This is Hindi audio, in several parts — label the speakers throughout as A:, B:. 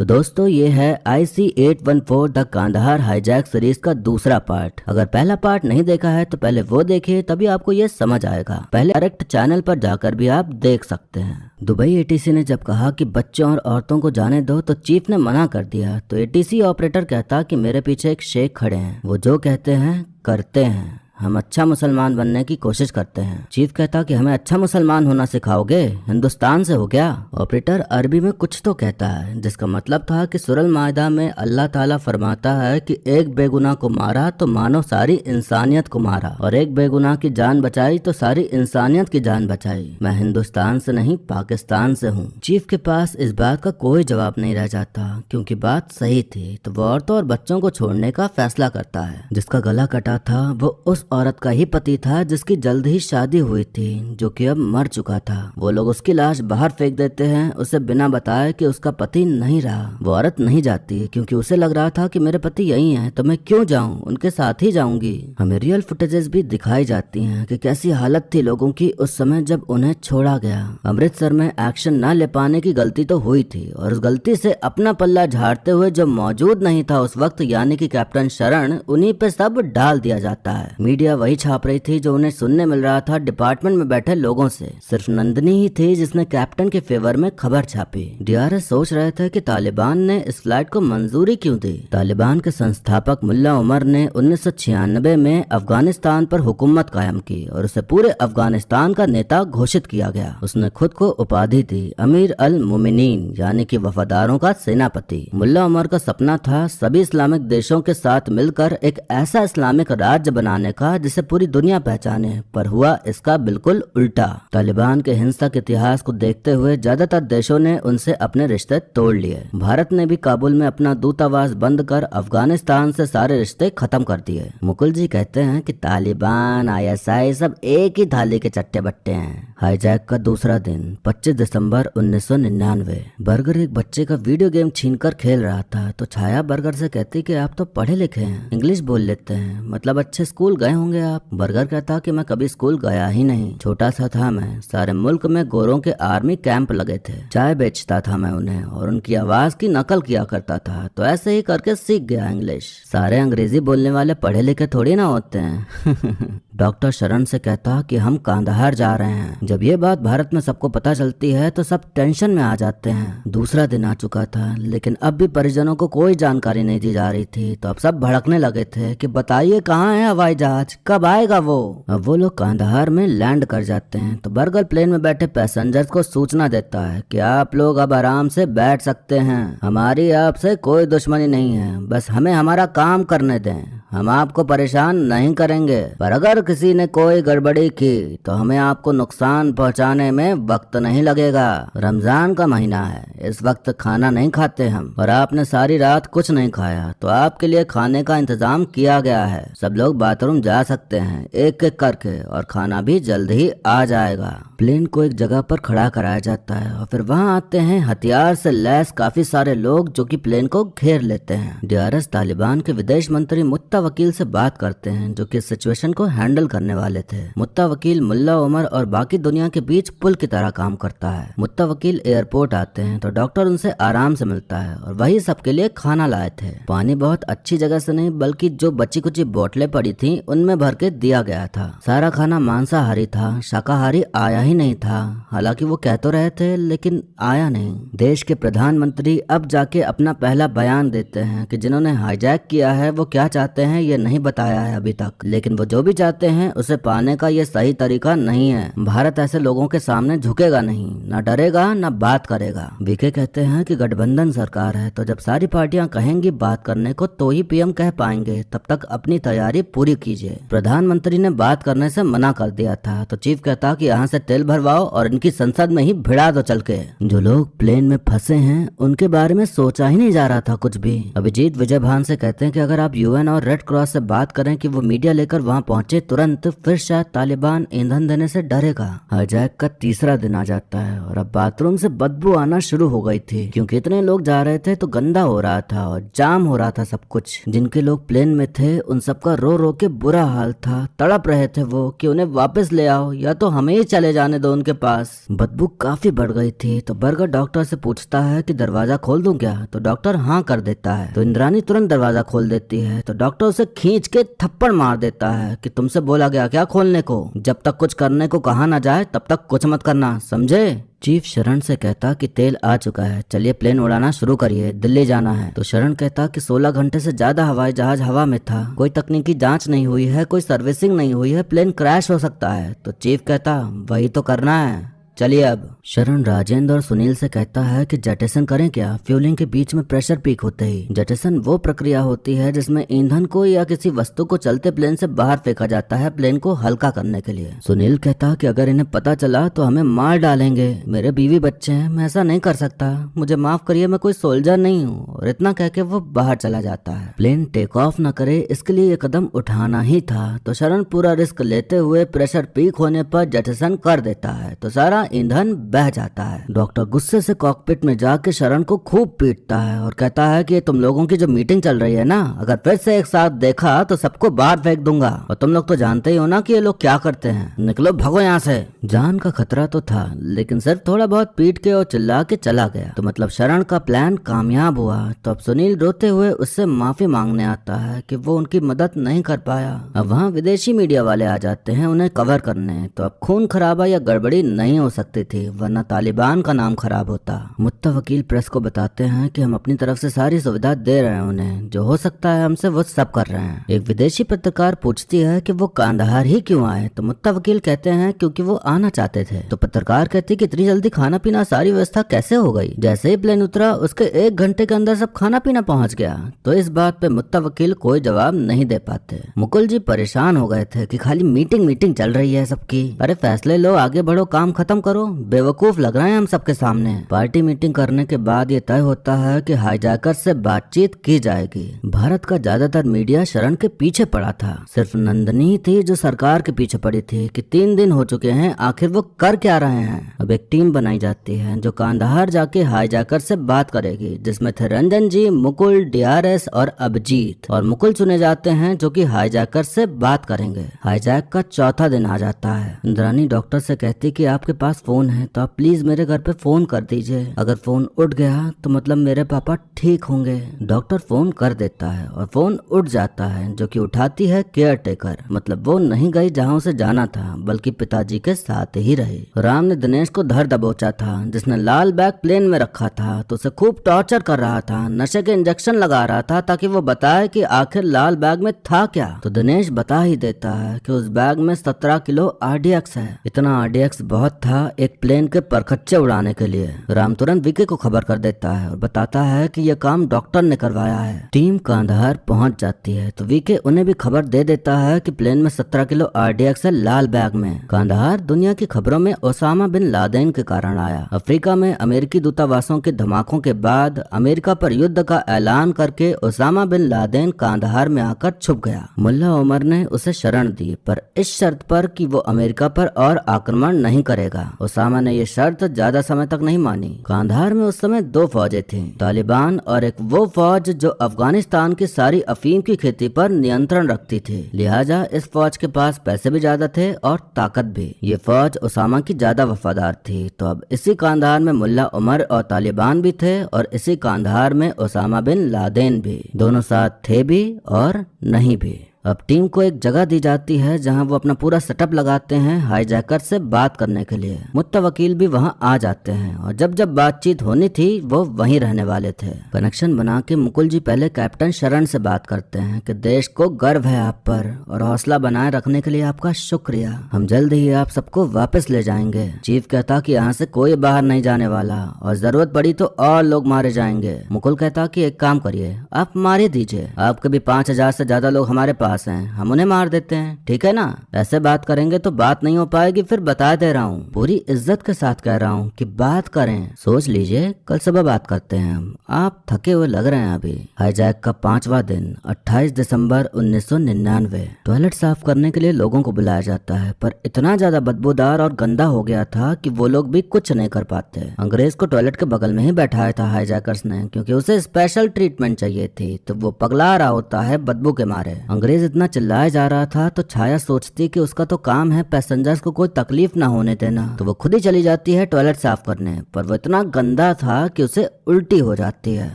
A: तो दोस्तों ये है IC-814 the Kandahar hijack series का दूसरा पार्ट। अगर पहला पार्ट नहीं देखा है तो पहले वो देखिए, तभी आपको ये समझ आएगा। पहले डायरेक्ट चैनल पर जाकर भी आप देख सकते हैं। दुबई एटीसी ने जब कहा कि बच्चों और औरतों को जाने दो तो चीफ ने मना कर दिया, तो एटीसी ऑपरेटर कहता कि मेरे पीछे एक शेख खड़े हैं, वो जो कहते हैं करते हैं, हम अच्छा मुसलमान बनने की कोशिश करते हैं। चीफ कहता कि हमें अच्छा मुसलमान होना सिखाओगे, हिंदुस्तान से हो क्या? ऑपरेटर अरबी में कुछ तो कहता है जिसका मतलब था कि सूरह माइदा में अल्लाह ताला फरमाता है कि एक बेगुनाह को मारा तो मानो सारी इंसानियत को मारा, और एक बेगुनाह की जान बचाई तो सारी इंसानियत की जान बचाई। मैं हिंदुस्तान से नहीं पाकिस्तान से हूँ। चीफ के पास इस बात का कोई जवाब नहीं रह जाता, क्योंकि बात सही थी तो वो औरतों और बच्चों को छोड़ने का फैसला करता है। जिसका गला कटा था वो उस औरत का ही पति था जिसकी जल्द ही शादी हुई थी, जो कि अब मर चुका था। वो लोग उसकी लाश बाहर फेंक देते हैं, उसे बिना बताए कि उसका पति नहीं रहा। वो औरत नहीं जाती क्योंकि उसे लग रहा था कि मेरे पति यही हैं, तो मैं क्यों जाऊं, उनके साथ ही जाऊंगी। हमें रियल फुटेजेस भी दिखाई जाती हैं कि कैसी हालत थी लोगों की उस समय जब उन्हें छोड़ा गया। अमृतसर में एक्शन न ले पाने की गलती तो हुई थी, और उस गलती से अपना पल्ला झाड़ते हुए जो मौजूद नहीं था उस वक्त, यानी कि कैप्टन शरण, उन्हीं पे सब डाल दिया जाता है। मीडिया वही छाप रही थी जो उन्हें सुनने मिल रहा था डिपार्टमेंट में बैठे लोगों से। सिर्फ नंदिनी ही थी जिसने कैप्टन के फेवर में खबर छापी। डीआरएस सोच रहे थे कि तालिबान ने इस फ्लाइट को मंजूरी क्यों दी। तालिबान के संस्थापक मुल्ला उमर ने 1996 में अफगानिस्तान पर हुकूमत कायम की और उसे पूरे अफगानिस्तान का नेता घोषित किया गया। उसने खुद को उपाधि दी अमीर अल मोमिनीन, यानी कि वफादारों का सेनापति। मुल्ला उमर का सपना था सभी इस्लामिक देशों के साथ मिलकर एक ऐसा इस्लामिक राज्य बनाने का जिसे पूरी दुनिया पहचाने, पर हुआ इसका बिल्कुल उल्टा। तालिबान के हिंसक इतिहास को देखते हुए ज्यादातर देशों ने उनसे अपने रिश्ते तोड़ लिए। भारत ने भी काबुल में अपना दूतावास बंद कर अफगानिस्तान से सारे रिश्ते खत्म कर दिए। मुकुल जी कहते हैं कि तालिबान, ISI सब एक ही थाली के चट्टे बट्टे हैं। हाईजैक का दूसरा दिन 25 दिसंबर 1999। बर्गर एक बच्चे का वीडियो गेम छीनकर खेल रहा था, तो छाया बर्गर से कहती कि आप तो पढ़े लिखे हैं, इंग्लिश बोल लेते हैं, मतलब अच्छे स्कूल गए होंगे आप। बर्गर कहता कि मैं कभी स्कूल गया ही नहीं, छोटा सा था मैं, सारे मुल्क में गोरों के आर्मी कैंप लगे थे, चाय बेचता था मैं उन्हें और उनकी आवाज की नकल किया करता था, तो ऐसे ही करके सीख गया इंग्लिश। सारे अंग्रेजी बोलने वाले पढ़े लिखे थोड़ी ना होते हैं। डॉक्टर शरण से कहता कि हम कांधार जा रहे हैं। जब ये बात भारत में सबको पता चलती है तो सब टेंशन में आ जाते हैं। दूसरा दिन आ चुका था, लेकिन अब भी परिजनों को कोई जानकारी नहीं दी जा रही थी, तो अब सब भड़कने लगे थे कि बताइए कहाँ है हवाई जहाज, कब आएगा वो। अब वो लोग कांधार में लैंड कर जाते हैं, तो बर्गर प्लेन में बैठे पैसेंजर्स को सूचना देता है कि आप लोग अब आराम से बैठ सकते हैं, हमारी आपसे कोई दुश्मनी नहीं है, बस हमें हमारा काम करने दें, हम आपको परेशान नहीं करेंगे, पर अगर किसी ने कोई गड़बड़ी की तो हमें आपको नुकसान पहुंचाने में वक्त नहीं लगेगा। रमजान का महीना है, इस वक्त खाना नहीं खाते हम, और आपने सारी रात कुछ नहीं खाया, तो आपके लिए खाने का इंतजाम किया गया है। सब लोग बाथरूम जा सकते हैं एक एक करके, और खाना भी जल्द ही आ जाएगा। प्लेन को एक जगह पर खड़ा कराया जाता है और फिर वहाँ आते हैं हथियार से लैस काफी सारे लोग जो कि प्लेन को घेर लेते हैं। डीआरएस तालिबान के विदेश मंत्री मुत्ता वकील से बात करते हैं, जो कि इस सिचुएशन को हैंडल करने वाले थे। मुत्ता वकील मुल्ला उमर और बाकी दुनिया के बीच पुल की तरह काम करता है। मुत्ता वकील एयरपोर्ट आते हैं तो डॉक्टर उनसे आराम से मिलता है और वही सबके लिए खाना लाए थे। पानी बहुत अच्छी जगह से नहीं, बल्कि जो बची कुची बोतलें पड़ी थी उनमें भर के दिया गया था। सारा खाना मांसाहारी था, शाकाहारी आया ही नहीं था। हालांकि वो कह तो रहे थे, लेकिन आया नहीं। देश के प्रधानमंत्री अब जाके अपना पहला बयान देते हैं कि जिन्होंने हाईजैक किया है वो क्या चाहते हैं ये नहीं बताया है अभी तक, लेकिन वो जो भी चाहते हैं उसे पाने का ये सही तरीका नहीं है। भारत ऐसे लोगों के सामने झुकेगा नहीं, न डरेगा न बात करेगा। वीके कहते हैं कि गठबंधन सरकार है, तो जब सारी पार्टियां कहेंगी बात करने को तो ही पीएम कह पाएंगे, तब तक अपनी तैयारी पूरी कीजिए। प्रधानमंत्री ने बात करने से मना कर दिया था, तो चीफ कहता कि यहाँ से तेल भरवाओ और इनकी संसद में ही भिड़ा दो चल के। जो लोग प्लेन में फंसे हैं उनके बारे में सोचा ही नहीं जा रहा था कुछ भी। अभिजीत विजय भान से कहते हैं कि अगर आप UN और रेड क्रॉस से बात करें कि वो मीडिया लेकर वहाँ पहुंचे तुरंत, फिर शायद तालिबान ईंधन देने से डरेगा। हाईजैक का तीसरा दिन आ जाता है और अब बाथरूम से बदबू आना शुरू हो गई थी, क्योंकि इतने लोग जा रहे थे तो गंदा हो रहा था और जाम हो रहा था सब कुछ। जिनके लोग प्लेन में थे उन सबका रो रो के बुरा हाल था, तड़प रहे थे वो कि उन्हें वापस ले आओ या तो हमें ही चले जाने जाने दो उनके पास। बदबू काफी बढ़ गई थी तो बर्गर डॉक्टर से पूछता है कि दरवाजा खोल दूं क्या, तो डॉक्टर हाँ कर देता है। तो इंद्रानी तुरंत दरवाजा खोल देती है तो डॉक्टर उसे खींच के थप्पड़ मार देता है कि तुमसे बोला गया क्या खोलने को, जब तक कुछ करने को कहा ना जाए तब तक कुछ मत करना, समझे। चीफ शरण से कहता कि तेल आ चुका है, चलिए प्लेन उड़ाना शुरू करिए, दिल्ली जाना है। तो शरण कहता कि 16 घंटे से ज्यादा हवाई जहाज हवा में था, कोई तकनीकी जांच नहीं हुई है, कोई सर्विसिंग नहीं हुई है, प्लेन क्रैश हो सकता है। तो चीफ कहता वही तो करना है, चलिए अब। शरण राजेंद्र और सुनील से कहता है कि जेटेसन करें क्या, फ्यूलिंग के बीच में प्रेशर पीक होते ही। जेटेसन वो प्रक्रिया होती है जिसमें ईंधन को या किसी वस्तु को चलते प्लेन से बाहर फेंका जाता है प्लेन को हल्का करने के लिए। सुनील कहता कि अगर इन्हें पता चला तो हमें मार डालेंगे, मेरे बीवी बच्चे हैं, मैं ऐसा नहीं कर सकता, मुझे माफ करिए, मैं कोई सोल्जर नहीं हूँ। और इतना कह के वो बाहर चला जाता है। प्लेन टेक ऑफ न करे इसके लिए ये कदम उठाना ही था। तो शरण पूरा रिस्क लेते हुए प्रेशर पीक होने पर जेटेसन कर देता है तो सारा ईंधन बह जाता है। डॉक्टर गुस्से से कॉकपिट में जाके शरण को खूब पीटता है और कहता है कि तुम लोगों की जो मीटिंग चल रही है ना, अगर फिर से एक साथ देखा तो सबको बाहर फेंक दूंगा, और तुम लोग तो जानते ही हो ना कि ये लोग क्या करते हैं, निकलो भगो यहाँ से। जान का खतरा तो था लेकिन सिर्फ थोड़ा बहुत पीट के और चिल्ला के चला गया। तो मतलब शरण का प्लान कामयाब हुआ। तो अब सुनील रोते हुए उससे माफी मांगने आता है कि वो उनकी मदद नहीं कर पाया। अब वहाँ विदेशी मीडिया वाले आ जाते हैं उन्हें कवर करने। तो अब खून खराबा या गड़बड़ी नहीं हो सकती थी, वरना तालिबान का नाम खराब होता। मुत्ता वकील प्रेस को बताते हैं कि हम अपनी तरफ से सारी सुविधा दे रहे हैं उन्हें, जो हो सकता है हमसे वो सब कर रहे हैं। एक विदेशी पत्रकार पूछती है कि वो कांधार ही क्यों आए। तो मुत्ता वकील कहते हैं क्योंकि वो आना चाहते थे। तो पत्रकार कहती कि इतनी जल्दी खाना पीना सारी व्यवस्था कैसे हो गई, जैसे ही प्लेन उतरा उसके 1 घंटे के अंदर सब खाना पीना पहुंच गया। तो इस बात पे मुत्ता वकील कोई जवाब नहीं दे पाते। मुकुल जी परेशान हो गए थे कि खाली मीटिंग मीटिंग चल रही है सबकी, अरे फैसले लो, आगे बढ़ो, काम खत्म करो, बेवकूफ लग रहे हैं हम सबके सामने। पार्टी मीटिंग करने के बाद ये तय होता है कि हाईजैकर से बातचीत की जाएगी। भारत का ज्यादातर मीडिया शरण के पीछे पड़ा था, सिर्फ नंदनी थी जो सरकार के पीछे पड़ी थी कि 3 दिन हो चुके हैं, आखिर वो कर क्या रहे हैं। अब एक टीम बनाई जाती है जो कांधार जाके हाईजैकर से बात करेगी, जिसमें थे रंजन जी, मुकुल, डीआरएस और अभिजीत। और मुकुल चुने जाते हैं जो कि हाईजैकर से बात करेंगे। हाईजैक का चौथा दिन आ जाता है। इंद्रानी डॉक्टर से कहती कि आपके पास फोन है तो आप प्लीज मेरे घर पे फोन कर दीजिए, अगर फोन उठ गया तो मतलब मेरे पापा ठीक होंगे। डॉक्टर फोन कर देता है और फोन उठ जाता है, जो कि उठाती है केयर टेकर। मतलब वो नहीं गई जहाँ उसे जाना था, बल्कि पिताजी के साथ ही रही। राम ने दिनेश को धर दबोचा था, जिसने लाल बैग प्लेन में रखा था, तो उसे खूब टॉर्चर कर रहा था, नशे के इंजेक्शन लगा रहा था ताकि वो बताए कि आखिर लाल बैग में था क्या। तो दिनेश बता ही देता है कि उस बैग में 17 किलो आरडीएक्स है। इतना आरडीएक्स बहुत था एक प्लेन के परखच्चे उड़ाने के लिए। राम तुरंत विकी को खबर कर देता है और बताता है कि यह काम डॉक्टर ने करवाया है। टीम कांधार पहुंच जाती है तो विकी उन्हें भी खबर दे देता है कि प्लेन में 17 किलो आरडीएक्स है लाल बैग में। कांधार दुनिया की खबरों में ओसामा बिन लादेन के कारण आया। अफ्रीका में अमेरिकी दूतावासों के धमाकों के बाद अमेरिका पर युद्ध का ऐलान करके ओसामा बिन लादेन कांधार में आकर छुप गया। मुल्ला उमर ने उसे शरण दी, पर इस शर्त पर कि वो अमेरिका पर और आक्रमण नहीं करेगा। ओसामा ने ये शर्त ज्यादा समय तक नहीं मानी। कांधार में उस समय 2 फौजें थीं, तालिबान और एक वो फौज जो अफगानिस्तान की सारी अफीम की खेती पर नियंत्रण रखती थी। लिहाजा इस फौज के पास पैसे भी ज्यादा थे और ताकत भी। ये फौज ओसामा की ज्यादा वफादार थी। तो अब इसी कांधार में मुल्ला उमर और तालिबान भी थे और इसी कांधार में ओसामा बिन लादेन भी। दोनों साथ थे भी और नहीं भी। अब टीम को एक जगह दी जाती है जहां वो अपना पूरा सेटअप लगाते हैं हाईजैकर से बात करने के लिए। मुत्ता वकील भी वहां आ जाते हैं और जब जब बातचीत होनी थी वो वहीं रहने वाले थे। कनेक्शन बना के मुकुल जी पहले कैप्टन शरण से बात करते हैं कि देश को गर्व है आप पर और हौसला बनाए रखने के लिए आपका शुक्रिया। हम जल्द ही आप सबको वापस ले जाएंगे। चीफ कहता कि यहाँ से कोई बाहर नहीं जाने वाला और जरूरत पड़ी तो और लोग मारे जाएंगे। मुकुल कहता कि एक काम करिए, आप मार ही दीजिए, आपके भी 5000 से ज्यादा लोग हमारे पास हैं, हम उन्हें मार देते हैं, ठीक है ना। ऐसे बात करेंगे तो बात नहीं हो पाएगी, फिर बता दे रहा हूँ, पूरी इज्जत के साथ कह रहा हूँ कि बात करें। सोच लीजिए, कल सुबह बात करते हैं हम, आप थके हुए लग रहे हैं अभी। हाईजैक का 5वां दिन 28 दिसंबर 1999। टॉयलेट साफ करने के लिए लोगों को बुलाया जाता है, पर इतना ज्यादा बदबूदार और गंदा हो गया था कि वो लोग भी कुछ नहीं कर पाते। अंग्रेज को टॉयलेट के बगल में ही बैठाया था हाईजैकर्स ने, क्योंकि उसे स्पेशल ट्रीटमेंट चाहिए थी, तो वो पगला रहा होता है बदबू के मारे। अंग्रेज तेज इतना चिल्लाया जा रहा था तो छाया सोचती कि उसका तो काम है पैसेंजर्स को कोई तकलीफ ना होने देना, तो वो खुद ही चली जाती है टॉयलेट साफ करने, पर वो इतना गंदा था कि उसे उल्टी हो जाती है।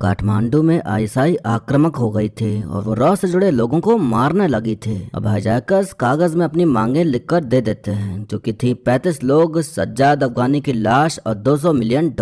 A: काठमांडू में आईएसआई आक्रामक हो गई थी और वो रॉ से जुड़े लोगों को मारने लगी थी। अब हाईजैकर्स कागज में अपनी मांगे लिखकर दे देते हैं, जो कि थी 35 लोग, सज्जाद अफगानी की लाश और $200 मिलियन।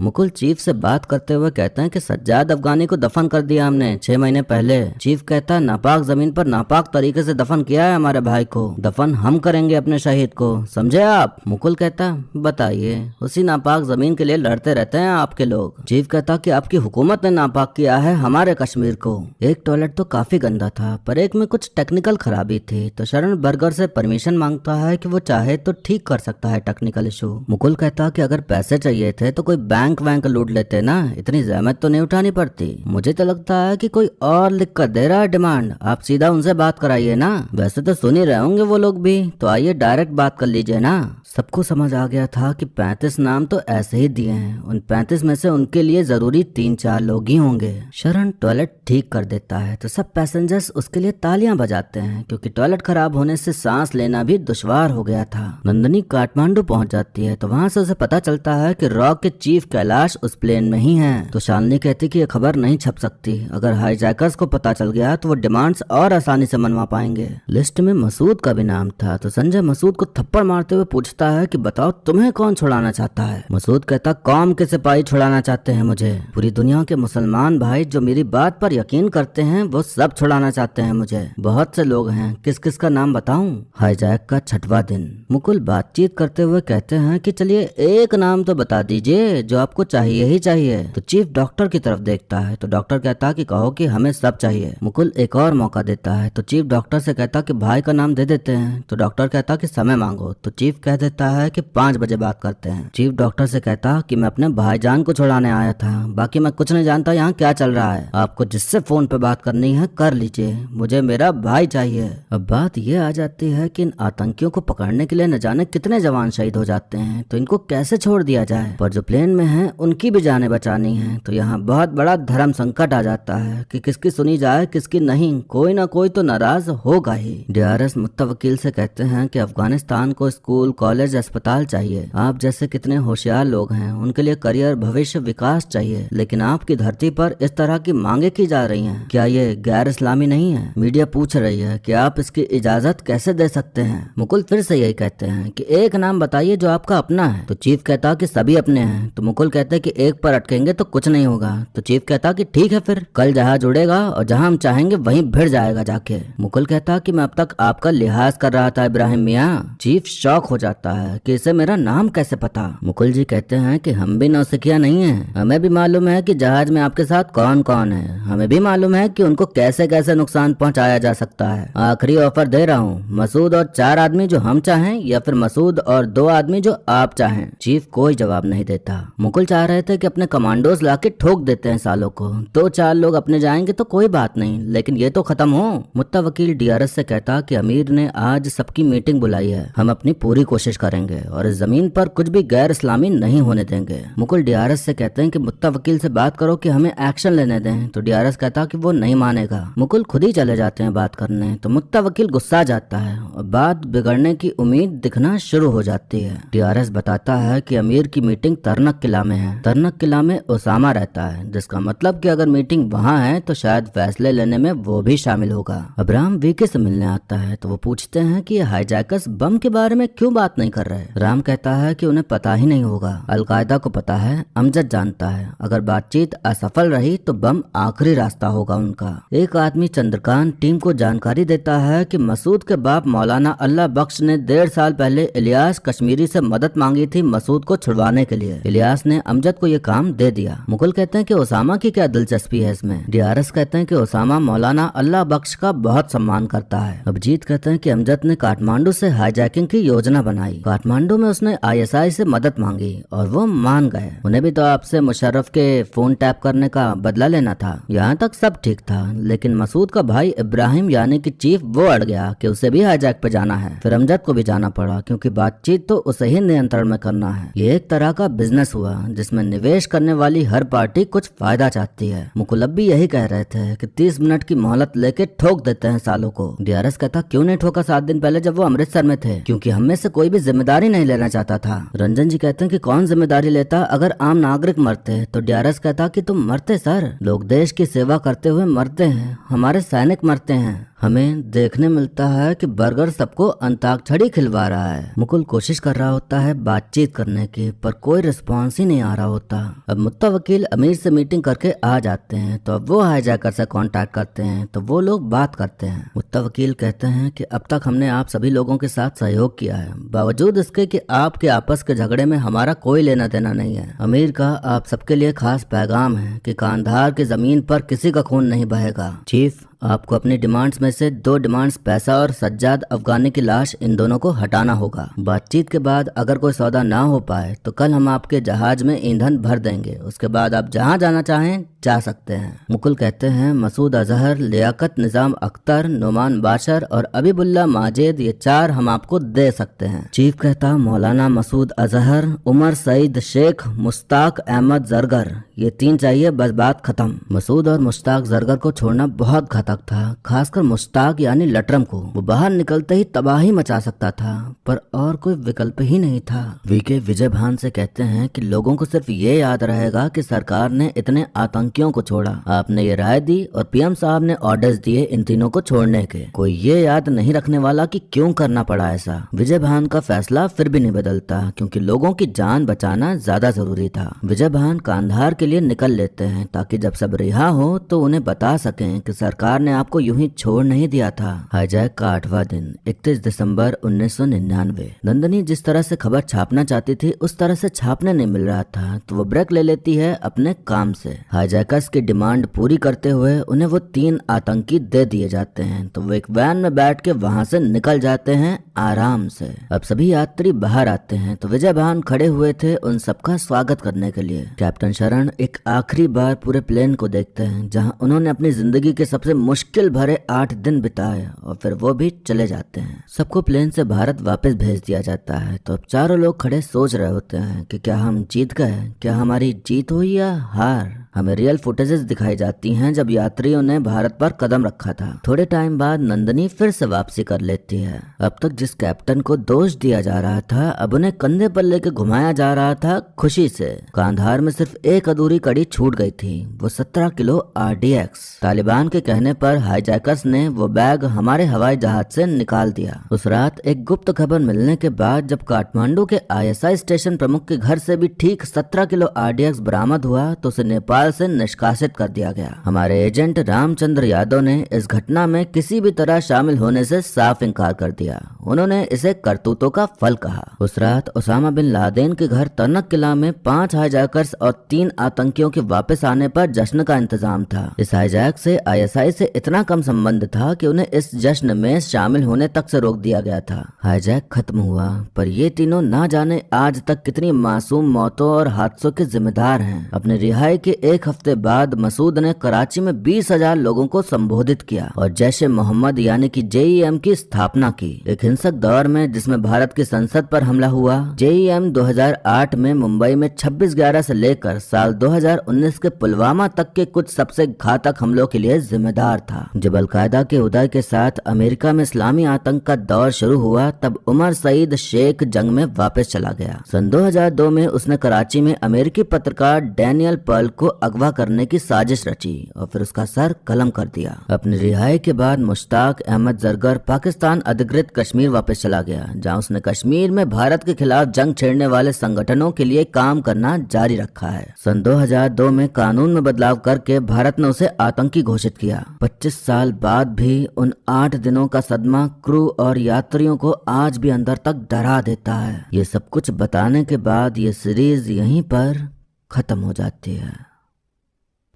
A: मुकुल चीफ से बात करते हुए कहते हैं कि सज्जाद अफगानी को दफन कर दिया हमने 6 महीने पहले। चीफ कहता है नापाक जमीन पर नापाक तरीके से दफन किया है हमारे भाई को, दफन हम करेंगे अपने शहीद को, समझे आप? मुकुल कहता बताइए, उसी नापाक जमीन के लिए लड़ते रहते हैं आपके लोग। चीफ कहता कि आपकी हुकूमत ने नापाक किया है हमारे कश्मीर को। एक टॉयलेट तो काफी गंदा था पर एक में कुछ टेक्निकल खराबी थी, तो शरण बर्गर से परमिशन मांगता है कि वो चाहे तो ठीक कर सकता है टेक्निकल इशू। मुकुल कहता कि अगर पैसे चाहिए थे तो कोई बैंक वैंक लूट लेते ना, इतनी जहमत तो नहीं उठानी पड़ती। मुझे तो लगता है कि कोई और लिख कर दे रहा है डिमांड, आप सीधा उनसे बात कराइए ना, वैसे तो सुन ही रहे होंगे वो लोग भी, तो आइए डायरेक्ट बात कर लीजिए ना। सबको समझ आ गया था कि 35 नाम तो ऐसे ही दिए हैं, उन 35 में से उनके लिए जरूरी 3-4 लोग ही होंगे। शरण टॉयलेट ठीक कर देता है तो सब पैसेंजर्स उसके लिए तालियां बजाते हैं, क्योंकि टॉयलेट खराब होने से सांस लेना भी दुश्वार हो गया था। नंदनी काठमांडू पहुंच जाती है तो वहां से उसे पता चलता है कि रॉक के चीफ कैलाश उस प्लेन में ही हैं। तो शालिनी कहती कि ये खबर नहीं छप सकती, अगर हाईजैकर्स को पता चल गया तो वो डिमांड्स और आसानी से मनवा पाएंगे। लिस्ट में मसूद का भी नाम था, तो संजय मसूद को थप्पड़ मारते हुए पूछता है कि बताओ तुम्हें कौन छुड़ाना चाहता है? मसूद कहता कौम के सिपाही छुड़ाना चाहते हैं मुझे, पूरी दुनिया के मुसलमान भाई जो मेरी बात पर यकीन करते हैं वो सब छुड़ाना चाहते हैं मुझे, बहुत से लोग हैं, किस किस का नाम बताऊं? हाईजैक का 6वां दिन। मुकुल बातचीत करते हुए कहते हैं कि चलिए एक नाम तो बता दीजिए जो आपको चाहिए ही चाहिए। तो चीफ डॉक्टर की तरफ देखता है तो डॉक्टर कहता कि कहो कि हमें सब चाहिए। मुकुल एक और मौका देता है तो चीफ डॉक्टर से कहता कि भाई का नाम दे देते हैं, तो डॉक्टर कहता कि समय मांगो, तो चीफ कह देता है कि 5 बजे बात करते हैं। चीफ डॉक्टर से कहता कि मैं अपने भाईजान को छुड़ाने आया था, बाकी मैं कुछ नहीं जानता यहाँ क्या चल रहा है, आपको जिससे फोन पे बात करनी है कर लीजिए, मुझे मेरा भाई चाहिए। अब बात ये आ जाती है कि इन आतंकियों को पकड़ने के लिए न जाने कितने जवान शहीद हो जाते हैं, तो इनको कैसे छोड़ दिया जाए, पर जो प्लेन में है उनकी भी जानें बचानी है। तो यहाँ बहुत बड़ा धर्म संकट आ जाता है कि किसकी सुनी जाए किसकी नहीं, कोई ना कोई तो नाराज होगा ही। डीआरएस मुत्तवकील से कहते हैं कि अफगानिस्तान को स्कूल कॉलेज अस्पताल चाहिए, आप जैसे कितने होशियार लोग हैं उनके लिए करियर भविष्य विकास चाहिए, लेकिन आपकी धरती पर इस तरह की मांगे की जा रही हैं, क्या ये गैर इस्लामी नहीं है? मीडिया पूछ रही है कि आप इसकी इजाजत कैसे दे सकते हैं? मुकुल फिर से यही कहते हैं कि एक नाम बताइए जो आपका अपना है, तो चीफ कहता कि सभी अपने हैं। तो मुकुल कहते हैं कि एक पर अटकेंगे तो कुछ नहीं होगा, तो चीफ कहता कि ठीक है फिर कल जहाज उड़ेगा और जहां हम चाहेंगे वहीं भिड़ जाएगा जाके। मुकुल कहता कि मैं अब तक आपका लिहाज कर रहा था इब्राहिम मियाँ। चीफ शॉक हो जाता है कि इसे मेरा नाम कैसे पता? मुकुल जी कहते हैं कि हम भी नौसिखिया नहीं है, हमें भी मालूम है कि जहाज में आपके साथ कौन कौन है, हमें भी मालूम है कि उनको कैसे कैसे नुकसान पहुंचाया जा सकता है। आखिरी ऑफर दे रहा हूँ, मसूद और 4 आदमी जो हम चाहें या फिर मसूद और 2 आदमी जो आप चाहें। चीफ कोई जवाब नहीं देता। मुकुल चाह रहे थे कि अपने कमांडोज लाके ठोक देते हैं सालों को, 2-4 लोग अपने जाएंगे तो कोई बात नहीं, लेकिन ये तो खत्म हो। मुत्ता वकील डीआरएस से कहता कि अमीर ने आज सबकी मीटिंग बुलाई है, हम अपनी पूरी कोशिश करेंगे और इस जमीन पर कुछ भी गैर इस्लामी नहीं होने देंगे। मुकुल डीआरएस से कहते हैं कि मुत्ता वकील से बात करो कि हमें एक्शन लेने दें, तो डीआरएस कहता कि वो नहीं मानेगा। मुकुल खुद ही चले जाते हैं बात करने, तो मुत्ता वकील गुस्सा जाता है और बात बिगड़ने की उम्मीद दिखना शुरू हो जाती है। डीआरएस बताता है कि अमीर की मीटिंग तरनक किला में है, तरनक किला में उसामा रहता है, जिसका मतलब कि अगर मीटिंग वहाँ है तो शायद फैसले लेने में वो भी शामिल होगा। अब्राहम वीके से मिलने आता है तो वो पूछते हैं कि हाईजैकर्स बम के बारे में क्यों बात नहीं कर रहे। राम कहता है कि उन्हें पता ही नहीं होगा, अलकायदा को पता है, अमजद जानता है, अगर बातचीत असफल रही तो बम आखिरी रास्ता होगा उनका। एक आदमी चंद्रकांत टीम को जानकारी देता है कि मसूद के बाप मौलाना अल्लाह बख्श ने 1.5 साल पहले इलियास कश्मीरी से मदद मांगी थी मसूद को छुड़वाने के लिए। इलियास ने अमजद को ये काम दे दिया। मुकुल कहते हैं कि ओसामा की क्या दिलचस्पी है इसमें। डीआरएस कहते हैं कि ओसामा मौलाना अल्लाह बख्श का बहुत सम्मान करता है। अभिजीत कहते हैं कि अमजद ने काठमांडू से हाईजैकिंग की योजना बनाई, काठमांडू में उसने आईएसआई से मदद मांगी और वो मान गए। उन्हें भी तो आपसे मुशर्रफ के फोन टैप करने का बदला लेना था। यहाँ तक सब ठीक था, लेकिन मसूद का भाई इब्राहिम यानी कि चीफ वो अड़ गया कि उसे भी हाईजैक पे जाना है। फिर अमजद को भी जाना पड़ा क्योंकि बातचीत तो उसे ही नियंत्रण में करना है। ये एक तरह का बिजनेस हुआ जिसमें निवेश करने वाली हर पार्टी कुछ फायदा चाहती है। मुकुल भी यही कह रहे थे कि 30 मिनट की मोहलत लेके ठोक ठोक देते हैं सालों को। डीआरएस कहता क्यों नहीं ठोका 7 दिन पहले जब वो अमृतसर में थे? क्योंकि हम में से कोई भी जिम्मेदारी नहीं लेना चाहता था। रंजन जी कहते हैं कि कौन जिम्मेदारी लेता अगर आम नागरिक मरते? तो डीआरएस कहता कि तुम मरते सर, लोग देश की सेवा करते हुए मरते हैं, हमारे सैनिक मरते हैं। हमें देखने मिलता है कि बर्गर सबको अंताक्षरी खिलवा रहा है। मुकुल कोशिश कर रहा होता है बातचीत करने की, पर कोई रिस्पॉन्स ही नहीं आ रहा होता। अब मुत्ता वकील अमीर से मीटिंग करके आ जाते हैं, तो अब वो हाईजैकर से कांटेक्ट करते हैं, तो वो लोग बात करते हैं। मुत्ता वकील कहते हैं कि अब तक हमने आप सभी लोगों के साथ सहयोग किया है, बावजूद इसके कि आपके आपस के झगड़े में हमारा कोई लेना देना नहीं है। अमीर का आप सबके लिए खास पैगाम है कि कांधार की जमीन पर किसी का खून नहीं बहेगा। चीफ, आपको अपनी डिमांड्स में से 2 डिमांड्स पैसा और सज्जाद अफगानी की लाश, इन दोनों को हटाना होगा। बातचीत के बाद अगर कोई सौदा ना हो पाए तो कल हम आपके जहाज में ईंधन भर देंगे, उसके बाद आप जहां जाना चाहें जा सकते हैं। मुकुल कहते हैं मसूद अजहर, लियाकत निजाम अख्तर, नोमान बाशर और अबीबुल्ला माजिद, ये 4 हम आपको दे सकते हैं। चीफ कहता मौलाना मसूद अजहर, उमर सईद शेख, मुश्ताक अहमद जरगर, ये 3 चाहिए, बस बात खत्म। मसूद और मुश्ताक जरगर को छोड़ना बहुत घातक था, खासकर मुश्ताक यानी लटरम को। वो बाहर निकलते ही तबाही मचा सकता था, पर और कोई विकल्प ही नहीं था। वीके विजय भान से कहते हैं कि लोगों को सिर्फ ये याद रहेगा कि सरकार ने इतने आतंकियों को छोड़ा, आपने ये राय दी और पीएम साहब ने ऑर्डर्स दिए इन तीनों को छोड़ने के। कोई ये याद नहीं रखने वाला कि क्यों करना पड़ा ऐसा। विजय भान का फैसला फिर भी नहीं बदलता, क्योंकि लोगों की जान बचाना ज्यादा जरूरी था। विजय भान कांधार के लिए निकल लेते हैं ताकि जब सब रिहा हो तो उन्हें बता सकें कि सरकार ने आपको यूं ही छोड़ नहीं दिया था। हाईजैक का 8वां दिन 31 दिसंबर 1999। नंदनी जिस तरह से खबर छापना चाहती थी उस तरह से छापने नहीं मिल रहा था, तो वो ब्रेक ले लेती है अपने काम से। हाईजैकर्स की डिमांड पूरी करते हुए उन्हें वो 3 आतंकी दे दिए जाते हैं, तो वो एक वैन में बैठ के वहां से निकल जाते हैं आराम से। अब सभी यात्री बाहर आते हैं तो विजय भान खड़े हुए थे उन सबका स्वागत करने के लिए। कैप्टन शरण एक आखिरी बार पूरे प्लेन को देखते हैं जहां उन्होंने अपनी जिंदगी के सबसे मुश्किल भरे 8 दिन बिताए, और फिर वो भी चले जाते हैं। सबको प्लेन से भारत वापस भेज दिया जाता है, तो अब चारों लोग खड़े सोच रहे होते हैं कि क्या हम जीत गए, क्या हमारी जीत हुई या हार। हमें रियल फुटेजेस दिखाई जाती हैं जब यात्रियों ने भारत पर कदम रखा था। थोड़े टाइम बाद नंदनी फिर से वापसी कर लेती है। अब तक जिस कैप्टन को दोष दिया जा रहा था अब उन्हें कंधे पर लेके घुमाया जा रहा था खुशी से। कांधार में सिर्फ एक अधूरी कड़ी छूट गई थी, वो 17 किलो RDX। तालिबान के कहने पर हाईजैकर्स ने वो बैग हमारे हवाई जहाज से निकाल दिया। उस रात एक गुप्त खबर मिलने के बाद जब काठमांडू के ISI स्टेशन प्रमुख के घर से भी ठीक 17 किलो RDX बरामद हुआ तो उसे नेपाल से निष्कासित कर दिया गया। हमारे एजेंट रामचंद्र यादव ने इस घटना में किसी भी तरह शामिल होने से साफ इनकार कर दिया। उन्होंने इसे करतूतों का फल कहा। उस रात ओसामा बिन लादेन के घर तनक किला में 5 हाईजैकर्स और 3 आतंकियों के वापस आने पर जश्न का इंतजाम था। इस हाईजैक से ISI से इतना कम संबंध था कि उन्हें इस जश्न में शामिल होने तक से रोक दिया गया था। हाईजैक खत्म हुआ, पर ये तीनों ना जाने आज तक कितनी मासूम मौतों और हादसों के जिम्मेदार हैं। अपने रिहाई के 1 हफ्ते बाद मसूद ने कराची में 20,000 लोगों को संबोधित किया और जैश ए मोहम्मद यानी कि JEM की स्थापना की। एक हिंसक दौर में जिसमें भारत की संसद पर हमला हुआ, JEM 2008 में मुंबई में 26/11 से लेकर साल 2019 के पुलवामा तक के कुछ सबसे घातक हमलों के लिए जिम्मेदार था। जब अलकायदा के उदय के साथ अमेरिका में इस्लामी आतंक का दौर शुरू हुआ तब उमर सईद शेख जंग में वापस चला गया। सन 2002 में उसने कराची में अमेरिकी पत्रकार डैनियल पर्ल को अगवा करने की साजिश रची और फिर उसका सर कलम कर दिया। अपनी रिहाई के बाद मुश्ताक अहमद जरगर पाकिस्तान अधिकृत कश्मीर वापस चला गया, जहां उसने कश्मीर में भारत के खिलाफ जंग छेड़ने वाले संगठनों के लिए काम करना जारी रखा है। सन 2002 में कानून में बदलाव करके भारत ने उसे आतंकी घोषित किया। 25 साल बाद भी उन 8 दिनों का सदमा क्रू और यात्रियों को आज भी अंदर तक डरा देता है। ये सब कुछ बताने के बाद ये सीरीज यहीं पर खत्म हो जाती है।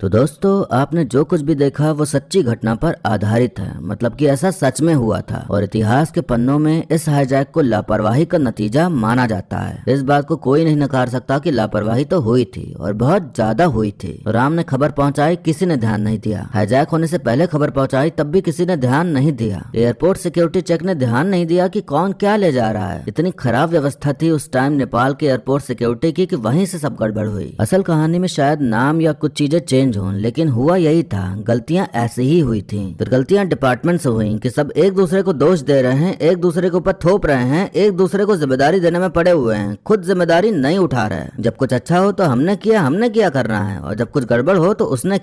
A: तो दोस्तों, आपने जो कुछ भी देखा वो सच्ची घटना पर आधारित है, मतलब कि ऐसा सच में हुआ था और इतिहास के पन्नों में इस हाईजैक को लापरवाही का नतीजा माना जाता है। इस बात को कोई नहीं नकार सकता कि लापरवाही तो हुई थी और बहुत ज्यादा हुई थी। राम ने खबर पहुंचाई, किसी ने ध्यान नहीं दिया। हाईजैक होने से पहले खबर पहुंचाई, तब भी किसी ने ध्यान नहीं दिया। एयरपोर्ट सिक्योरिटी चेक ने ध्यान नहीं दिया कि कौन क्या ले जा रहा है। इतनी खराब व्यवस्था थी उस टाइम नेपाल के एयरपोर्ट सिक्योरिटी की कि वहीं से सब गड़बड़ हुई। असल कहानी में शायद नाम या कुछ चीजें चेंज जोन, लेकिन हुआ यही था, गलतियां ऐसे ही हुई थी। फिर गलतियां डिपार्टमेंट से हुई कि सब एक दूसरे को दोष दे रहे हैं, एक दूसरे के ऊपर थोप रहे हैं, एक दूसरे को जिम्मेदारी देने में पड़े हुए हैं, खुद जिम्मेदारी नहीं उठा रहे। जब कुछ अच्छा हो तो हमने किया करना है, और जब कुछ गड़बड़ हो तो उसने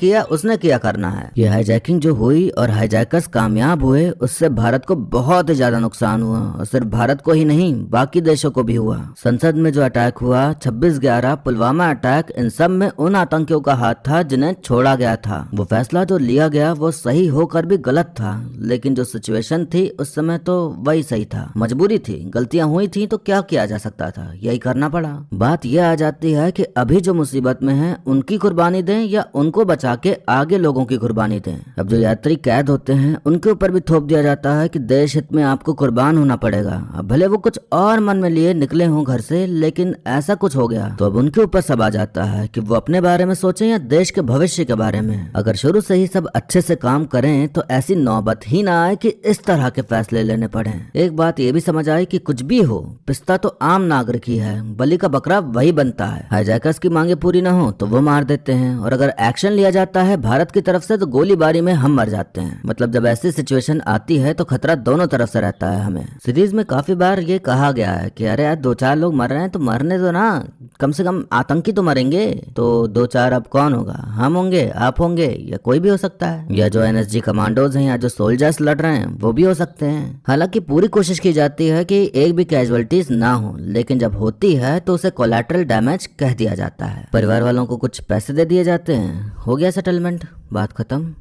A: किया करना है। ये हाईजैकिंग जो हुई और हाईजैकर्स कामयाब हुए, उससे भारत को बहुत ही ज्यादा नुकसान हुआ, और सिर्फ भारत को ही नहीं बाकी देशों को भी हुआ। संसद में जो अटैक हुआ 26/11, पुलवामा अटैक, इन सब में उन आतंकियों का हाथ था जिन्हें छोड़ा गया था। वो फैसला जो लिया गया वो सही होकर भी गलत था, लेकिन जो सिचुएशन थी उस समय तो वही सही था। मजबूरी थी, गलतियां हुई थी तो क्या किया जा सकता था, यही करना पड़ा। बात यह आ जाती है कि अभी जो मुसीबत में है उनकी कुर्बानी दें या उनको बचा के आगे लोगों की कुर्बानी दें। अब जो यात्री कैद होते हैं उनके ऊपर भी थोप दिया जाता है कि देश हित में आपको कुर्बान होना पड़ेगा। अब भले वो कुछ और मन में लिए निकले हों घर से, लेकिन ऐसा कुछ हो गया तो अब उनके ऊपर सब आ जाता है कि वो अपने बारे में सोचें या देश के भविष्य के बारे में। अगर शुरू से ही सब अच्छे से काम करें तो ऐसी नौबत ही ना आए कि इस तरह के फैसले लेने पड़े। एक बात ये भी समझ आई कि कुछ भी हो, पिस्ता तो आम नागरिक ही है, बलि का बकरा वही बनता है। हाईजैकर्स की मांगे पूरी ना हो तो वो मार देते हैं, और अगर एक्शन लिया जाता है भारत की तरफ से तो गोलीबारी में हम मर जाते हैं। मतलब जब ऐसी सिचुएशन आती है तो खतरा दोनों तरफ से रहता है हमें। सीरीज में काफी बार ये कहा गया है कि अरे यार 2-4 लोग मर रहे हैं तो मरने दो ना, कम से कम आतंकी तो मरेंगे। तो 2-4 अब कौन होगा, हम होंगे, आप होंगे, या कोई भी हो सकता है, या जो एनएसजी कमांडोज हैं या जो सोल्जर्स लड़ रहे हैं वो भी हो सकते हैं। हालांकि पूरी कोशिश की जाती है कि एक भी कैजुअलिटीज ना हो, लेकिन जब होती है तो उसे कोलैटरल डैमेज कह दिया जाता है। परिवार वालों को कुछ पैसे दे दिए जाते हैं, हो गया सेटलमेंट, बात खत्म,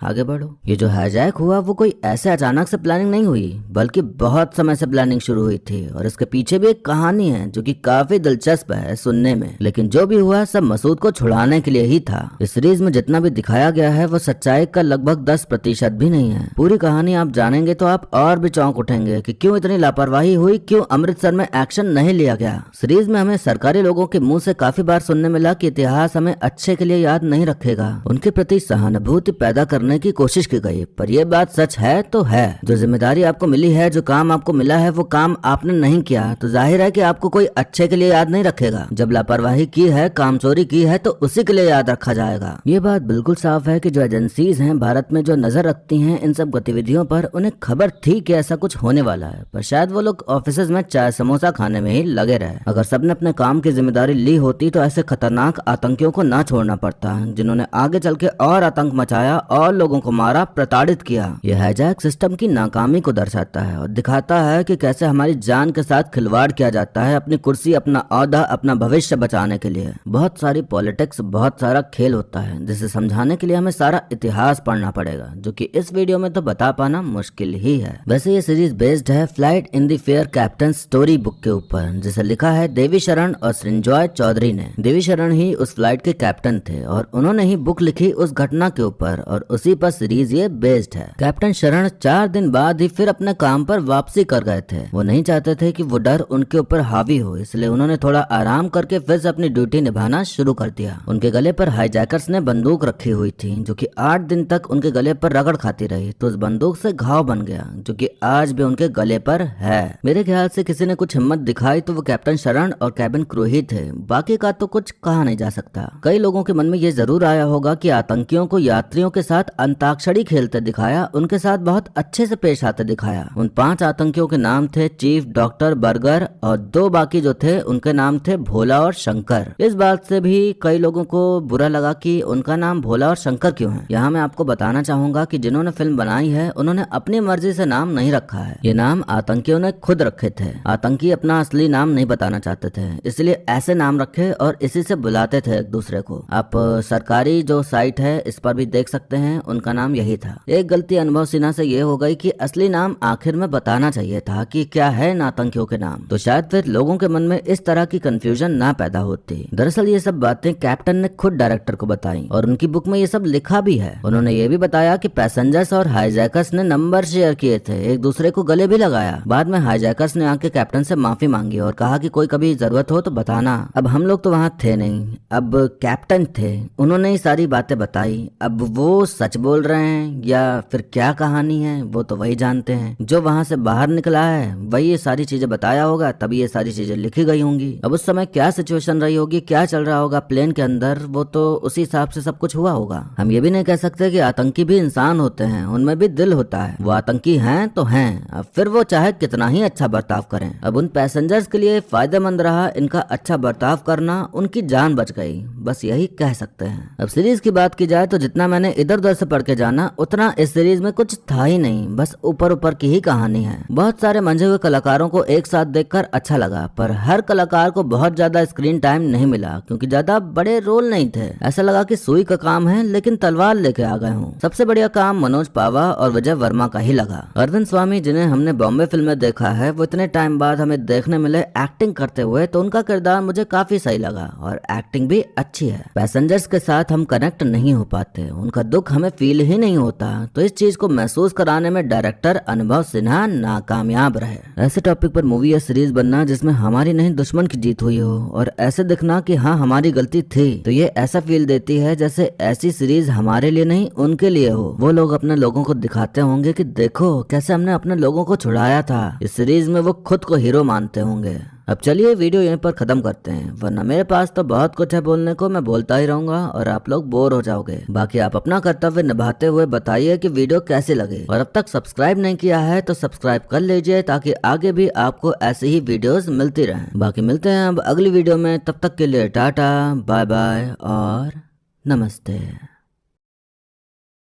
A: आगे बढ़ो। ये जो हाईजैक हुआ वो कोई ऐसे अचानक से प्लानिंग नहीं हुई, बल्कि बहुत समय से प्लानिंग शुरू हुई थी, और इसके पीछे भी एक कहानी है जो कि काफी दिलचस्प है सुनने में। लेकिन जो भी हुआ सब मसूद को छुड़ाने के लिए ही था। इस सीरीज में जितना भी दिखाया गया है वो सच्चाई का लगभग 10% भी नहीं है। पूरी कहानी आप जानेंगे तो आप और भी चौंक उठेंगे कि क्यों इतनी लापरवाही हुई, क्यों अमृतसर में एक्शन नहीं लिया गया। सीरीज में हमें सरकारी लोगों के मुंह से काफी बार सुनने मिला कि इतिहास हमें अच्छे के लिए याद नहीं रखेगा। उनके प्रति सहानुभूति पैदा करने की कोशिश की गई, पर यह बात सच है तो है। जो जिम्मेदारी आपको मिली है, जो काम आपको मिला है, वो काम आपने नहीं किया तो जाहिर है कि आपको कोई अच्छे के लिए याद नहीं रखेगा। जब लापरवाही की है, काम चोरी की है तो उसी के लिए याद रखा जाएगा। ये बात बिल्कुल साफ है कि जो एजेंसीज हैं भारत में जो नजर रखती हैं इन सब गतिविधियों पर, उन्हें खबर थी कि ऐसा कुछ होने वाला है, पर शायद वो लोग ऑफिस में चाय समोसा खाने में ही लगे रहे। अगर सबने अपने काम की जिम्मेदारी ली होती तो ऐसे खतरनाक आतंकियों को ना छोड़ना पड़ता, जिन्होंने आगे चल के और आतंक मचाया और लोगों को मारा, प्रताड़ित किया। यह हाईजैक सिस्टम की नाकामी को दर्शाता है और दिखाता है कि कैसे हमारी जान के साथ खिलवाड़ किया जाता है अपनी कुर्सी, अपना औहदा, अपना भविष्य बचाने के लिए। बहुत सारी पॉलिटिक्स, बहुत सारा खेल होता है जिसे समझाने के लिए हमें सारा इतिहास पढ़ना पड़ेगा, जो कि इस वीडियो में तो बता पाना मुश्किल ही है। वैसे ये सीरीज बेस्ड है flight in the fair captain story book के ऊपर, जिसे लिखा है देवी शरण और सृंजॉय चौधरी ने। देवी शरण ही उस फ्लाइट के कैप्टन थे और उन्होंने ही बुक लिखी उस घटना के ऊपर, और उसी पर सीरीज ये बेस्ड है। कैप्टन शरण 4 दिन बाद ही फिर अपने काम पर वापसी कर गए थे। वो नहीं चाहते थे कि वो डर उनके ऊपर हावी हो, इसलिए उन्होंने थोड़ा आराम करके फिर से अपनी ड्यूटी निभाना शुरू कर दिया। उनके गले पर हाईजैकर्स ने बंदूक रखी हुई थी, जो कि 8 दिन तक उनके गले पर रगड़ खाती रही, तो उस बंदूक से घाव बन गया, जो कि आज भी उनके गले पर है। मेरे ख्याल से किसी ने कुछ हिम्मत दिखाई तो वो कैप्टन शरण और कैबिन क्रू ही थे, बाकी का तो कुछ कहा नहीं जा सकता। कई लोगों के मन में ये जरूर आया होगा कि आतंकियों को यात्रियों के साथ अंताक्षरी खेलते दिखाया, उनके साथ बहुत अच्छे से पेश आते दिखाया। उन 5 आतंकियों के नाम थे चीफ, डॉक्टर, बर्गर, और 2 बाकी जो थे उनके नाम थे भोला और शंकर। इस बात से भी कई लोगों को बुरा लगा कि उनका नाम भोला और शंकर क्यों है। यहाँ मैं आपको बताना चाहूंगा कि जिन्होंने फिल्म बनाई है उन्होंने अपनी मर्जी से नाम नहीं रखा है, ये नाम आतंकियों ने खुद रखे थे। आतंकी अपना असली नाम नहीं बताना चाहते थे, इसलिए ऐसे नाम रखे और इसी से बुलाते थे एक दूसरे को। आप सरकारी जो साइट है इस पर भी देख सकते हैं, उनका नाम यही था। एक गलती अनुभव सिन्हा से ये हो गई कि असली नाम आखिर में बताना चाहिए था कि क्या है इन आतंकियों के नाम, तो शायद फिर लोगों के मन में इस तरह की कंफ्यूजन ना पैदा होती। दरअसल ये सब बातें कैप्टन ने खुद डायरेक्टर को बताई और उनकी बुक में ये सब लिखा भी है। उन्होंने ये भी बताया कि पैसेंजर्स और हाईजैकर्स ने नंबर शेयर किए थे, एक दूसरे को गले भी लगाया। बाद में हाईजैकर्स ने आके कैप्टन से माफी मांगी और कहा कि कोई कभी जरूरत हो तो बताना। अब हम लोग तो वहाँ थे नहीं, अब कैप्टन थे, उन्होंने ही सारी बातें बताई। अब वो सच बोल रहे हैं या फिर क्या कहानी है वो तो वही जानते हैं। जो वहाँ से बाहर निकला है वही ये सारी चीजें बताया होगा, तभी ये सारी चीजें लिखी गई होंगी। अब उस समय क्या सिचुएशन रही होगी, क्या चल रहा होगा प्लेन के अंदर, वो तो उसी हिसाब से सब कुछ हुआ होगा। हम ये भी नहीं कह सकते कि आतंकी भी इंसान होते हैं, उनमें भी दिल होता है। वो आतंकी हैं तो हैं, अब फिर वो चाहे कितना ही अच्छा बर्ताव करें। अब उन पैसेंजर्स के लिए फायदेमंद रहा इनका अच्छा बर्ताव करना, उनकी जान बच गई, बस यही कह सकते हैं। अब सीरीज की बात की जाए तो जितना मैंने इधर उधर से पढ़ के जाना उतना इस सीरीज में कुछ था ही नहीं, बस ऊपर ऊपर की ही कहानी है। बहुत सारे मंझे हुए कलाकारों को एक साथ देखकर अच्छा लगा, पर हर कलाकार को बहुत ज्यादा स्क्रीन टाइम नहीं मिला क्योंकि ज्यादा बड़े रोल नहीं थे। ऐसा लगा कि सुई का काम है लेकिन तलवार लेके आ गए हूँ। सबसे बढ़िया काम मनोज पावा और विजय वर्मा का ही लगा। अरविंद स्वामी जिन्हें हमने बॉम्बे फिल्म में देखा है, वो इतने टाइम बाद हमें देखने मिले एक्टिंग करते हुए, तो उनका किरदार मुझे काफी सही लगा और एक्टिंग भी अच्छी है। पैसेंजर्स के साथ हम कनेक्ट नहीं हो पाते, उनका दुख हमें फील ही नहीं होता, तो इस चीज को महसूस कराने में डायरेक्टर अनुभव सिन्हा नाकामयाब रहे। ऐसे टॉपिक पर मूवी या सीरीज बनना जिसमें हमारी नहीं दुश्मन की जीत हुई हो और ऐसे दिखना कि हाँ हमारी गलती थी, तो ये ऐसा फील देती है जैसे ऐसी सीरीज हमारे लिए नहीं उनके लिए हो। वो लोग अपने लोगों को दिखाते होंगे कि देखो कैसे हमने अपने लोगों को छुड़ाया था। इस सीरीज में वो खुद को हीरो मानते होंगे। अब चलिए वीडियो यहीं पर खत्म करते हैं, वरना मेरे पास तो बहुत कुछ है बोलने को, मैं बोलता ही रहूंगा और आप लोग बोर हो जाओगे। बाकी आप अपना कर्तव्य निभाते हुए बताइए कि वीडियो कैसी लगी, और अब तक सब्सक्राइब नहीं किया है तो सब्सक्राइब कर लीजिए ताकि आगे भी आपको ऐसी ही वीडियोस मिलती रहें। बाकी मिलते हैं अब अगली वीडियो में, तब तक के लिए टाटा बाय बाय और नमस्ते।